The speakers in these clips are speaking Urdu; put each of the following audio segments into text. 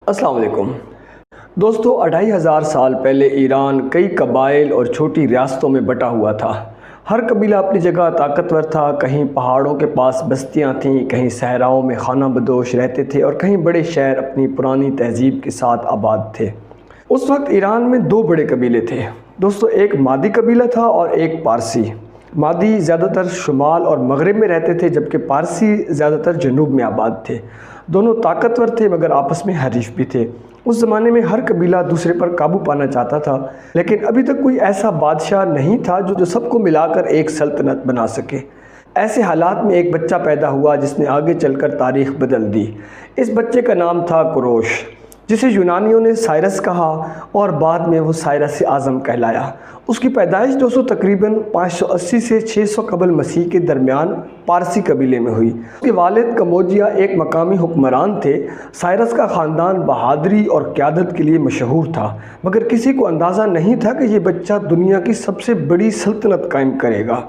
السلام علیکم دوستو، 2500 سال پہلے ایران کئی قبائل اور چھوٹی ریاستوں میں بٹا ہوا تھا۔ ہر قبیلہ اپنی جگہ طاقتور تھا۔ کہیں پہاڑوں کے پاس بستیاں تھیں، کہیں صحراؤں میں خانہ بدوش رہتے تھے اور کہیں بڑے شہر اپنی پرانی تہذیب کے ساتھ آباد تھے۔ اس وقت ایران میں 2 بڑے قبیلے تھے دوستو، ایک مادی قبیلہ تھا اور ایک پارسی۔ مادی زیادہ تر شمال اور مغرب میں رہتے تھے، جبکہ پارسی زیادہ تر جنوب میں آباد تھے۔ دونوں طاقتور تھے مگر آپس میں حریف بھی تھے۔ اس زمانے میں ہر قبیلہ دوسرے پر قابو پانا چاہتا تھا، لیکن ابھی تک کوئی ایسا بادشاہ نہیں تھا جو سب کو ملا کر ایک سلطنت بنا سکے۔ ایسے حالات میں ایک بچہ پیدا ہوا جس نے آگے چل کر تاریخ بدل دی۔ اس بچے کا نام تھا کوروش، جسے یونانیوں نے سائرس کہا اور بعد میں وہ سائرس اعظم کہلایا۔ اس کی پیدائش تقریباً 580 سے 600 قبل مسیح کے درمیان پارسی قبیلے میں ہوئی۔ اس کے والد کموجیا ایک مقامی حکمران تھے۔ سائرس کا خاندان بہادری اور قیادت کے لیے مشہور تھا، مگر کسی کو اندازہ نہیں تھا کہ یہ بچہ دنیا کی سب سے بڑی سلطنت قائم کرے گا۔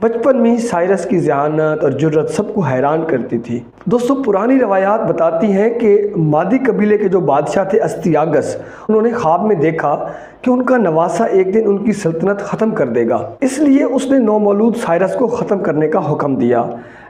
بچپن میں ہی سائرس کی ذہانت اور جرأت سب کو حیران کرتی تھی۔ دوستو، پرانی روایات بتاتی ہیں کہ مادی قبیلے کے جو بادشاہ تھے استیاگس، انہوں نے خواب میں دیکھا کہ ان کا نواسہ ایک دن ان کی سلطنت ختم کر دے گا، اس لیے اس نے نومولود سائرس کو ختم کرنے کا حکم دیا۔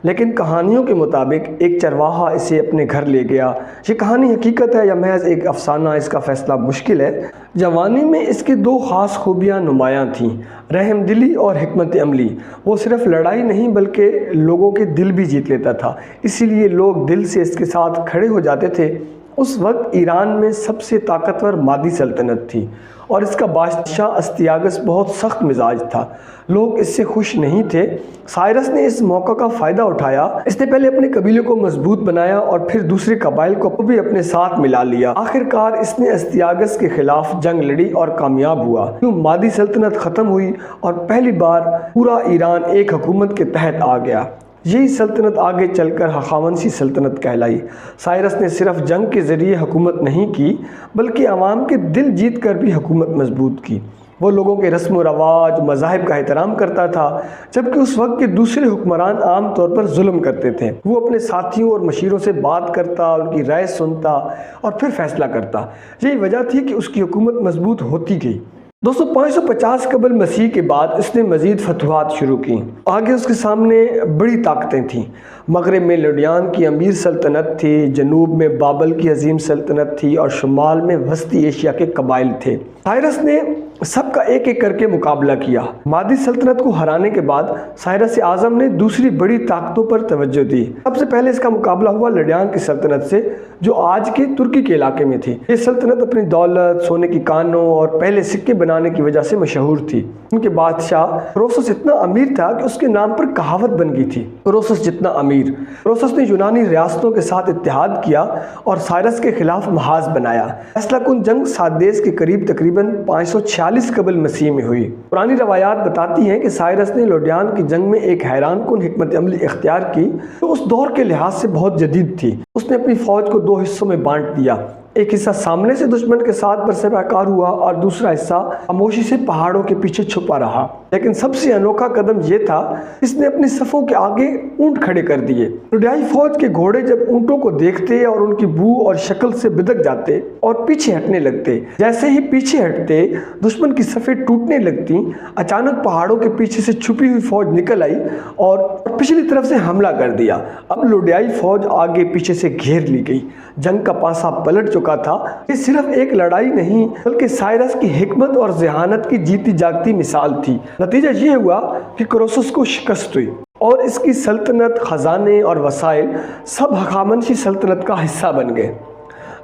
لیکن کہانیوں کے مطابق ایک چرواہا اسے اپنے گھر لے گیا۔ یہ کہانی حقیقت ہے یا محض ایک افسانہ، اس کا فیصلہ مشکل ہے۔ جوانی میں اس کی 2 خاص خوبیاں نمایاں تھیں، رحم دلی اور حکمت عملی۔ وہ صرف لڑائی نہیں بلکہ لوگوں کے دل بھی جیت لیتا تھا، اسی لیے لوگ دل سے اس کے ساتھ کھڑے ہو جاتے تھے۔ اس وقت ایران میں سب سے طاقتور مادی سلطنت تھی اور اس کا بادشاہ استیاگس بہت سخت مزاج تھا۔ لوگ اس سے خوش نہیں تھے۔ سائرس نے اس موقع کا فائدہ اٹھایا۔ اس نے پہلے اپنے قبیلے کو مضبوط بنایا اور پھر دوسرے قبائل کو بھی اپنے ساتھ ملا لیا۔ آخر کار اس نے استیاگس کے خلاف جنگ لڑی اور کامیاب ہوا۔ مادی سلطنت ختم ہوئی اور پہلی بار پورا ایران ایک حکومت کے تحت آ گیا۔ یہی سلطنت آگے چل کر ہخامنشی سلطنت کہلائی۔ سائرس نے صرف جنگ کے ذریعے حکومت نہیں کی بلکہ عوام کے دل جیت کر بھی حکومت مضبوط کی۔ وہ لوگوں کے رسم و رواج، مذاہب کا احترام کرتا تھا، جبکہ اس وقت کے دوسرے حکمران عام طور پر ظلم کرتے تھے۔ وہ اپنے ساتھیوں اور مشیروں سے بات کرتا، ان کی رائے سنتا اور پھر فیصلہ کرتا۔ یہی وجہ تھی کہ اس کی حکومت مضبوط ہوتی گئی۔ 550 قبل مسیح کے بعد اس نے مزید فتوحات شروع کی۔ آگے اس کے سامنے بڑی طاقتیں تھیں۔ مغرب میں لڈیان کی امیر سلطنت تھی، جنوب میں بابل کی عظیم سلطنت تھی اور شمال میں وسطی ایشیا کے قبائل تھے۔ سائرس نے سب کا ایک ایک کر کے مقابلہ کیا۔ مادی سلطنت کو ہرانے کے بعد سائرس اعظم نے دوسری بڑی طاقتوں پر توجہ دی۔ سب سے پہلے اس کا مقابلہ ہوا لڈیان کی سلطنت سے، جو آج کے ترکی کے علاقے میں تھی۔ یہ سلطنت اپنی دولت، سونے کی کانوں اور پہلے سکے بنانے کی وجہ سے مشہور تھی۔ ان کے بادشاہ کروسس اتنا امیر تھا کہ اس کے نام پر کہاوت بن گئی تھی، کروسس جتنا امیر۔ کروسس نے یونانی ریاستوں کے ساتھ اتحاد کیا اور سائرس کے خلاف محاذ بنایا۔ فیصلہ کن جنگ سادیس کے قریب تقریباً 546 قبل مسیح میں ہوئی۔ پرانی روایات بتاتی ہیں کہ سائرس نے لوڈیان کی جنگ میں ایک حیران کن حکمت عملی اختیار کی جو اس دور کے لحاظ سے بہت جدید تھی۔ اس نے اپنی فوج کو 2 حصوں میں بانٹ دیا۔ ایک حصہ سامنے سے دشمن کے ساتھ برسر ہوا اور دوسرا حصہ خاموشی سے پہاڑوں کے پیچھے چھپا رہا۔ لیکن سب سے انوکھا قدم یہ تھا، اس نے اپنی صفوں کے آگے اونٹ کھڑے کر دیے۔ لڈیائی فوج کے گھوڑے جب اونٹوں کو دیکھتے اور ان کی بو اور شکل سے بدک جاتے اور پیچھے ہٹنے لگتے۔ جیسے ہی پیچھے ہٹتے دشمن کی صفیں ٹوٹنے لگتی۔ اچانک پہاڑوں کے پیچھے سے چھپی ہوئی فوج نکل آئی اور پچھلی طرف سے حملہ کر دیا۔ اب لڈیائی فوج آگے پیچھے سے گھیر لی گئی۔ جنگ کا پانسا پلٹ چکا تھا۔ یہ صرف ایک لڑائی نہیں بلکہ سائرس کی حکمت اور ذہانت کی جیتی جاگتی مثال تھی۔ نتیجہ یہ ہوا کہ کروسس کو شکست ہوئی اور اس کی سلطنت، خزانے اور وسائل سب ہخامنشی سلطنت کا حصہ بن گئے۔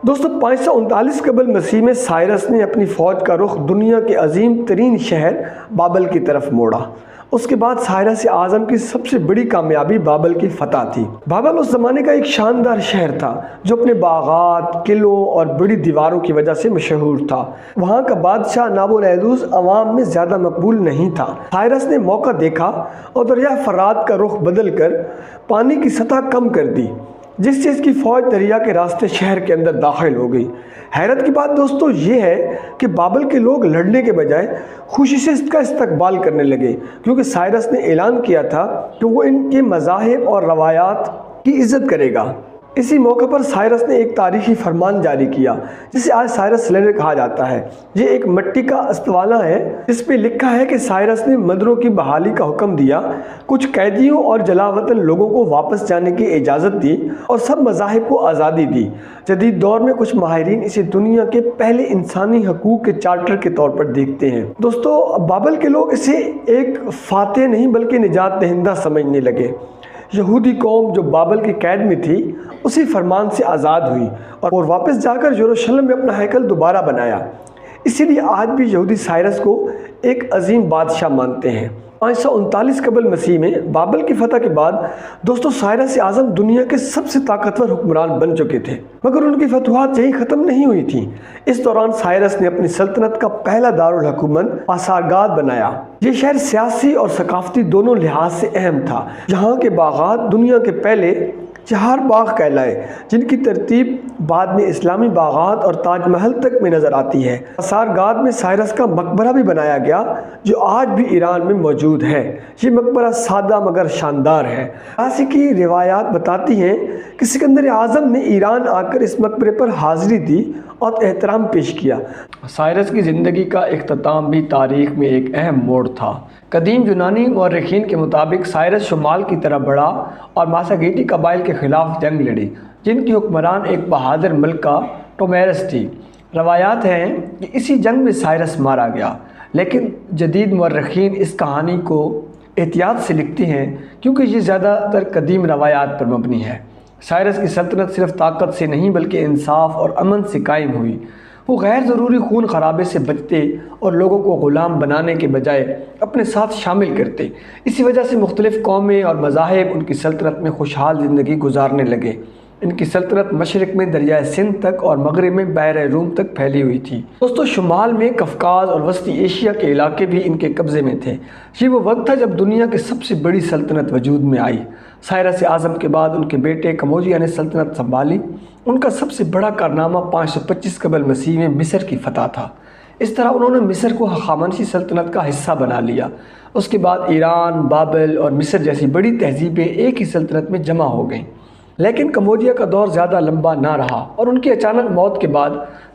539 قبل مسیح میں سائرس نے اپنی فوج کا رخ دنیا کے عظیم ترین شہر بابل کی طرف موڑا۔ اس کے بعد سائرس اعظم کی سب سے بڑی کامیابی بابل کی فتح تھی۔ بابل اس زمانے کا ایک شاندار شہر تھا جو اپنے باغات، قلعوں اور بڑی دیواروں کی وجہ سے مشہور تھا۔ وہاں کا بادشاہ نابونیدوس عوام میں زیادہ مقبول نہیں تھا۔ سائرس نے موقع دیکھا اور دریائے فرات کا رخ بدل کر پانی کی سطح کم کر دی، جس سے اس کی فوج دریا کے راستے شہر کے اندر داخل ہو گئی۔ حیرت کی بات دوستو یہ ہے کہ بابل کے لوگ لڑنے کے بجائے خوشی سے اس کا استقبال کرنے لگے، کیونکہ سائرس نے اعلان کیا تھا کہ وہ ان کے مذاہب اور روایات کی عزت کرے گا۔ اسی موقع پر سائرس نے ایک تاریخی فرمان جاری کیا جسے آج سائرس سلینڈر کہا جاتا ہے۔ یہ ایک مٹی کا استوانہ ہے جس پہ لکھا ہے کہ سائرس نے مندروں کی بحالی کا حکم دیا، کچھ قیدیوں اور جلا وطن لوگوں کو واپس جانے کی اجازت دی اور سب مذاہب کو آزادی دی۔ جدید دور میں کچھ ماہرین اسے دنیا کے پہلے انسانی حقوق کے چارٹر کے طور پر دیکھتے ہیں۔ دوستو، بابل کے لوگ اسے ایک فاتح نہیں بلکہ نجات دہندہ سمجھنے لگے۔ یہودی قوم جو بابل کی قید میں تھی اسی فرمان سے آزاد ہوئی اور واپس جا کر یروشلم میں اپنا ہیکل دوبارہ بنایا۔ اسی لیے آج بھی یہودی سائرس کو ایک عظیم بادشاہ مانتے ہیں۔ 539 قبل مسیح میں بابل کی فتح کے بعد دوستو سائرس اعظم دنیا کے سب سے طاقتور حکمران بن چکے تھے، مگر ان کی فتوحات یہیں ختم نہیں ہوئی تھیں۔ اس دوران سائرس نے اپنی سلطنت کا پہلا دارالحکومت پاسارگاد بنایا۔ یہ شہر سیاسی اور ثقافتی دونوں لحاظ سے اہم تھا۔ یہاں کے باغات دنیا کے پہلے 4 باغ کہلائے، جن کی ترتیب بعد میں اسلامی باغات اور تاج محل تک میں نظر آتی ہے۔ پاسارگاد میں سائرس کا مقبرہ بھی بنایا گیا جو آج بھی ایران میں موجود ہے۔ یہ مقبرہ سادہ مگر شاندار ہے۔ کلاسیکی روایات بتاتی ہیں کہ سکندر اعظم نے ایران آ کر اس مقبرے پر حاضری دی اور احترام پیش کیا۔ سائرس کی زندگی کا اختتام بھی تاریخ میں ایک اہم موڑ تھا۔ قدیم یونانی مورخین کے مطابق سائرس شمال کی طرف بڑھا اور ماساگیٹی قبائل کے خلاف جنگ لڑی، جن کی حکمران ایک بہادر ملکہ ٹومیرس تھی۔ روایات ہیں کہ اسی جنگ میں سائرس مارا گیا، لیکن جدید مورخین اس کہانی کو احتیاط سے لکھتے ہیں کیونکہ یہ زیادہ تر قدیم روایات پر مبنی ہے۔ سائرس کی سلطنت صرف طاقت سے نہیں بلکہ انصاف اور امن سے قائم ہوئی۔ وہ غیر ضروری خون خرابے سے بچتے اور لوگوں کو غلام بنانے کے بجائے اپنے ساتھ شامل کرتے۔ اسی وجہ سے مختلف قومیں اور مذاہب ان کی سلطنت میں خوشحال زندگی گزارنے لگے۔ ان کی سلطنت مشرق میں دریائے سندھ تک اور مغرب میں بحر روم تک پھیلی ہوئی تھی۔ دوستو، شمال میں قفقاز اور وسطی ایشیا کے علاقے بھی ان کے قبضے میں تھے۔ یہ وہ وقت تھا جب دنیا کی سب سے بڑی سلطنت وجود میں آئی۔ سائرس اعظم کے بعد ان کے بیٹے کموجیا نے سلطنت سنبھالی۔ ان کا سب سے بڑا کارنامہ 525 قبل مسیح میں مصر کی فتح تھا۔ اس طرح انہوں نے مصر کو ہخامنشی سلطنت کا حصہ بنا لیا۔ اس کے بعد ایران، بابل اور مصر جیسی بڑی تہذیبیں ایک ہی سلطنت میں جمع ہو گئیں۔ لیکن کموجیا کا دور زیادہ لمبا نہ رہا اور ان کی اچانک موت کے بعد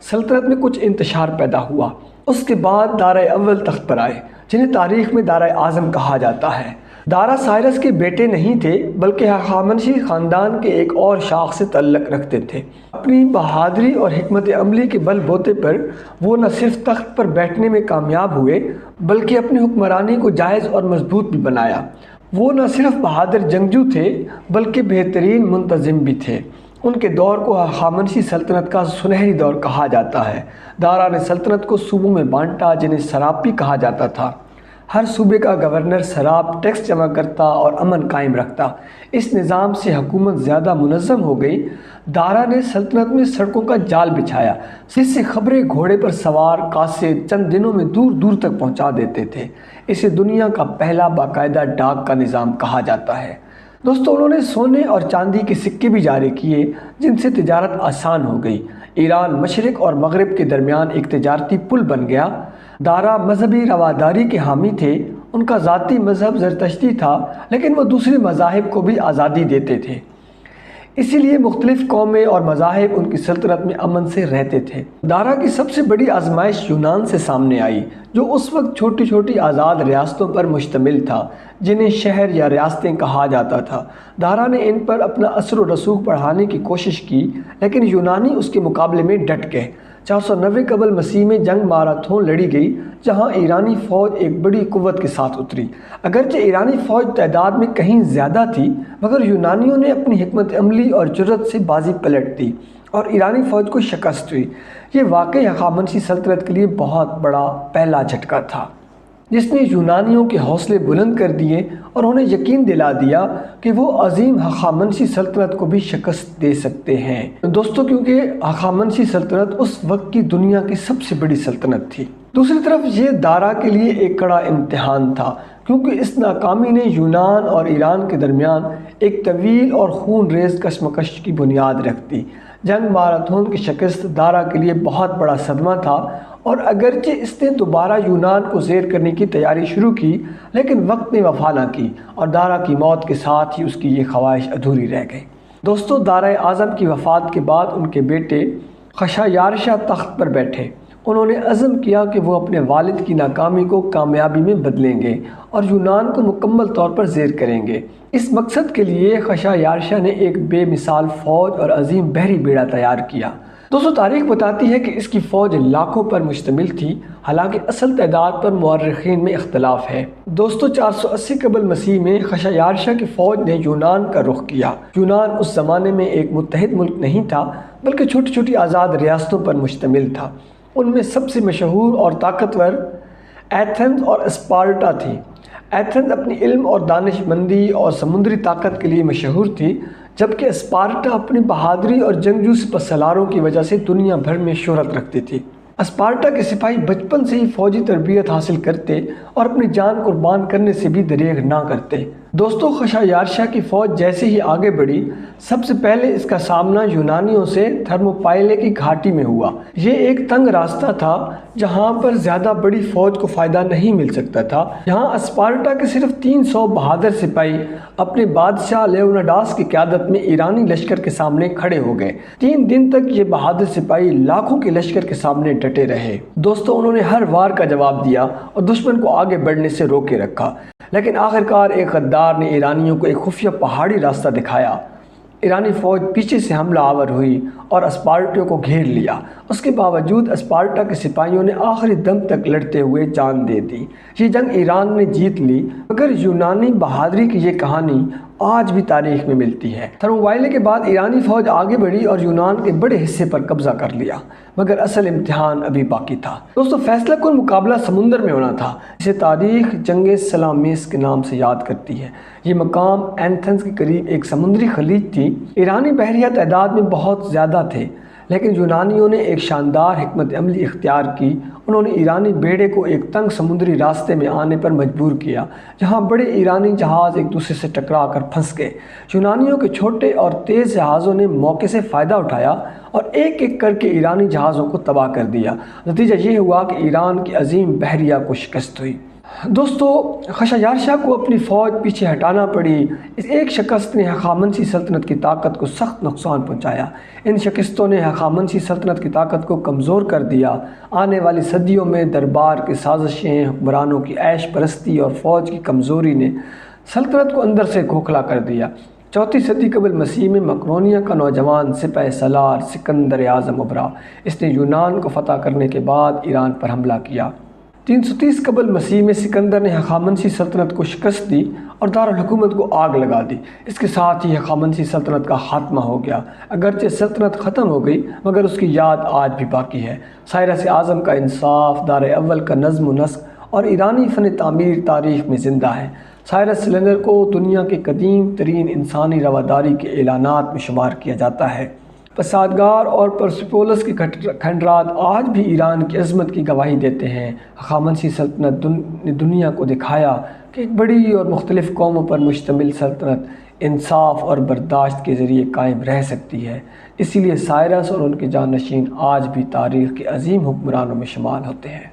سلطنت میں کچھ انتشار پیدا ہوا۔ اس کے بعد دارا اول تخت پر آئے، جنہیں تاریخ میں دارا اعظم کہا جاتا ہے۔ دارا سائرس کے بیٹے نہیں تھے بلکہ ہخامنشی خاندان کے ایک اور شاخ سے تعلق رکھتے تھے۔ اپنی بہادری اور حکمت عملی کے بل بوتے پر وہ نہ صرف تخت پر بیٹھنے میں کامیاب ہوئے بلکہ اپنی حکمرانی کو جائز اور مضبوط بھی بنایا۔ وہ نہ صرف بہادر جنگجو تھے بلکہ بہترین منتظم بھی تھے۔ ان کے دور کو ہخامنشی سلطنت کا سنہری دور کہا جاتا ہے۔ دارا نے سلطنت کو صوبوں میں بانٹا جنہیں سراپی کہا جاتا تھا۔ ہر صوبے کا گورنر سراپ ٹیکس جمع کرتا اور امن قائم رکھتا۔ اس نظام سے حکومت زیادہ منظم ہو گئی۔ دارا نے سلطنت میں سڑکوں کا جال بچھایا جس سے خبریں گھوڑے پر سوار قاصد چند دنوں میں دور دور تک پہنچا دیتے تھے۔ اسے دنیا کا پہلا باقاعدہ ڈاک کا نظام کہا جاتا ہے۔ دوستو، انہوں نے سونے اور چاندی کے سکے بھی جاری کیے جن سے تجارت آسان ہو گئی۔ ایران مشرق اور مغرب کے درمیان ایک تجارتی پل بن گیا۔ دارا مذہبی رواداری کے حامی تھے۔ ان کا ذاتی مذہب زرتشتی تھا لیکن وہ دوسرے مذاہب کو بھی آزادی دیتے تھے، اسی لیے مختلف قومیں اور مذاہب ان کی سلطنت میں امن سے رہتے تھے۔ دارا کی سب سے بڑی آزمائش یونان سے سامنے آئی جو اس وقت چھوٹی چھوٹی آزاد ریاستوں پر مشتمل تھا جنہیں شہر یا ریاستیں کہا جاتا تھا۔ دارا نے ان پر اپنا اثر و رسوخ بڑھانے کی کوشش کی لیکن یونانی اس کے مقابلے میں ڈٹ گئے۔ 490 قبل مسیح میں جنگ ماراتھون لڑی گئی جہاں ایرانی فوج ایک بڑی قوت کے ساتھ اتری۔ اگرچہ ایرانی فوج تعداد میں کہیں زیادہ تھی مگر یونانیوں نے اپنی حکمت عملی اور جرأت سے بازی پلٹ دی اور ایرانی فوج کو شکست ہوئی۔ یہ واقعی ہخامنشی سلطنت کے لیے بہت بڑا پہلا جھٹکا تھا جس نے یونانیوں کے حوصلے بلند کر دیے اور انہیں یقین دلا دیا کہ وہ عظیم ہخامنشی سلطنت کو بھی شکست دے سکتے ہیں۔ دوستو، کیونکہ ہخامنشی سلطنت اس وقت کی دنیا کی سب سے بڑی سلطنت تھی۔ دوسری طرف یہ دارا کے لیے ایک کڑا امتحان تھا کیونکہ اس ناکامی نے یونان اور ایران کے درمیان ایک طویل اور خون ریز کشمکش کی بنیاد رکھ دی۔ جنگ ماراتھون کی شکست دارا کے لیے بہت بڑا صدمہ تھا اور اگرچہ اس نے دوبارہ یونان کو زیر کرنے کی تیاری شروع کی لیکن وقت نے وفا نہ کی اور دارا کی موت کے ساتھ ہی اس کی یہ خواہش ادھوری رہ گئی۔ دوستو دارائے اعظم کی وفات کے بعد ان کے بیٹے خشایارشا تخت پر بیٹھے۔ انہوں نے عزم کیا کہ وہ اپنے والد کی ناکامی کو کامیابی میں بدلیں گے اور یونان کو مکمل طور پر زیر کریں گے۔ اس مقصد کے لیے خشایارشا نے ایک بے مثال فوج اور عظیم بحری بیڑا تیار کیا۔ دوستو تاریخ بتاتی ہے کہ اس کی فوج لاکھوں پر مشتمل تھی، حالانکہ اصل تعداد پر مورخین میں اختلاف ہے۔ دوستو 480 قبل مسیح میں خشایارشا کی فوج نے یونان کا رخ کیا۔ یونان اس زمانے میں ایک متحد ملک نہیں تھا بلکہ چھوٹی چھوٹی آزاد ریاستوں پر مشتمل تھا۔ ان میں سب سے مشہور اور طاقتور ایتھنز اور اسپارٹا تھی۔ ایتھنز اپنی علم اور دانش مندی اور سمندری طاقت کے لیے مشہور تھی، جبکہ اسپارٹا اپنی بہادری اور جنگجو سپہ سالاروں کی وجہ سے دنیا بھر میں شہرت رکھتی تھی۔ اسپارٹا کے سپاہی بچپن سے ہی فوجی تربیت حاصل کرتے اور اپنی جان قربان کرنے سے بھی دریغ نہ کرتے۔ دوستو خشایارشا کی فوج جیسے ہی آگے بڑھی، سب سے پہلے اس کا سامنا یونانیوں سے تھرموپائلے کی گھاٹی میں ہوا۔ یہ ایک تنگ راستہ تھا جہاں پر زیادہ بڑی فوج کو فائدہ نہیں مل سکتا تھا۔ یہاں اسپارٹا کے صرف 300 بہادر سپاہی اپنے بادشاہ لیوناڈاس کی قیادت میں ایرانی لشکر کے سامنے کھڑے ہو گئے۔ 3 دن تک یہ بہادر سپاہی لاکھوں کے لشکر کے سامنے ڈٹے رہے۔ دوستو انہوں نے ہر وار کا جواب دیا اور دشمن کو آگے بڑھنے سے روکے رکھا، لیکن آخرکار ایک غدار نے ایرانیوں کو ایک خفیہ پہاڑی راستہ دکھایا۔ ایرانی فوج پیچھے سے حملہ آور ہوئی اور اسپارٹیوں کو گھیر لیا۔ اس کے باوجود اسپارٹا کے سپاہیوں نے آخری دم تک لڑتے ہوئے جان دے دی۔ یہ جنگ ایران نے جیت لی، مگر یونانی بہادری کی یہ کہانی آج بھی تاریخ میں ملتی ہے۔ تھرموپائلے کے بعد ایرانی فوج آگے بڑھی اور یونان کے بڑے حصے پر قبضہ کر لیا، مگر اصل امتحان ابھی باقی تھا۔ دوستو فیصلہ کن مقابلہ سمندر میں ہونا تھا، جسے تاریخ جنگ سلامیس کے نام سے یاد کرتی ہے۔ یہ مقام ایتھنز کے قریب ایک سمندری خلیج تھی۔ ایرانی بحریہ تعداد میں بہت زیادہ تھے، لیکن یونانیوں نے ایک شاندار حکمت عملی اختیار کی۔ انہوں نے ایرانی بیڑے کو ایک تنگ سمندری راستے میں آنے پر مجبور کیا، جہاں بڑے ایرانی جہاز ایک دوسرے سے ٹکرا کر پھنس گئے۔ یونانیوں کے چھوٹے اور تیز جہازوں نے موقع سے فائدہ اٹھایا اور ایک ایک کر کے ایرانی جہازوں کو تباہ کر دیا۔ نتیجہ یہ ہوا کہ ایران کی عظیم بحریہ کو شکست ہوئی۔ دوستو خشایارشا کو اپنی فوج پیچھے ہٹانا پڑی۔ اس ایک شکست نے ہخامنشی سلطنت کی طاقت کو سخت نقصان پہنچایا۔ ان شکستوں نے ہخامنشی سلطنت کی طاقت کو کمزور کر دیا۔ آنے والی صدیوں میں دربار کی سازشیں، حکمرانوں کی عیش پرستی اور فوج کی کمزوری نے سلطنت کو اندر سے کھوکھلا کر دیا۔ 4 صدی قبل مسیح میں مقدونیہ کا نوجوان سپہ سالار سکندر اعظم ابھرا۔ اس نے یونان کو فتح کرنے کے بعد ایران پر حملہ کیا۔ 330 قبل مسیح میں سکندر نے ہخامنشی سلطنت کو شکست دی اور دارالحکومت کو آگ لگا دی۔ اس کے ساتھ ہی ہخامنشی سلطنت کا خاتمہ ہو گیا۔ اگرچہ سلطنت ختم ہو گئی، مگر اس کی یاد آج بھی باقی ہے۔ سائرس اعظم کا انصاف، دار اول کا نظم و نسق اور ایرانی فن تعمیر تاریخ میں زندہ ہے۔ سائرس سلندر کو دنیا کے قدیم ترین انسانی رواداری کے اعلانات میں شمار کیا جاتا ہے۔ پسادگار اور پرسپولس کے کھنڈرات آج بھی ایران کی عظمت کی گواہی دیتے ہیں۔ ہخامنشی سلطنت نے دنیا کو دکھایا کہ ایک بڑی اور مختلف قوموں پر مشتمل سلطنت انصاف اور برداشت کے ذریعے قائم رہ سکتی ہے۔ اسی لیے سائرس اور ان کے جانشین آج بھی تاریخ کے عظیم حکمرانوں میں شمار ہوتے ہیں۔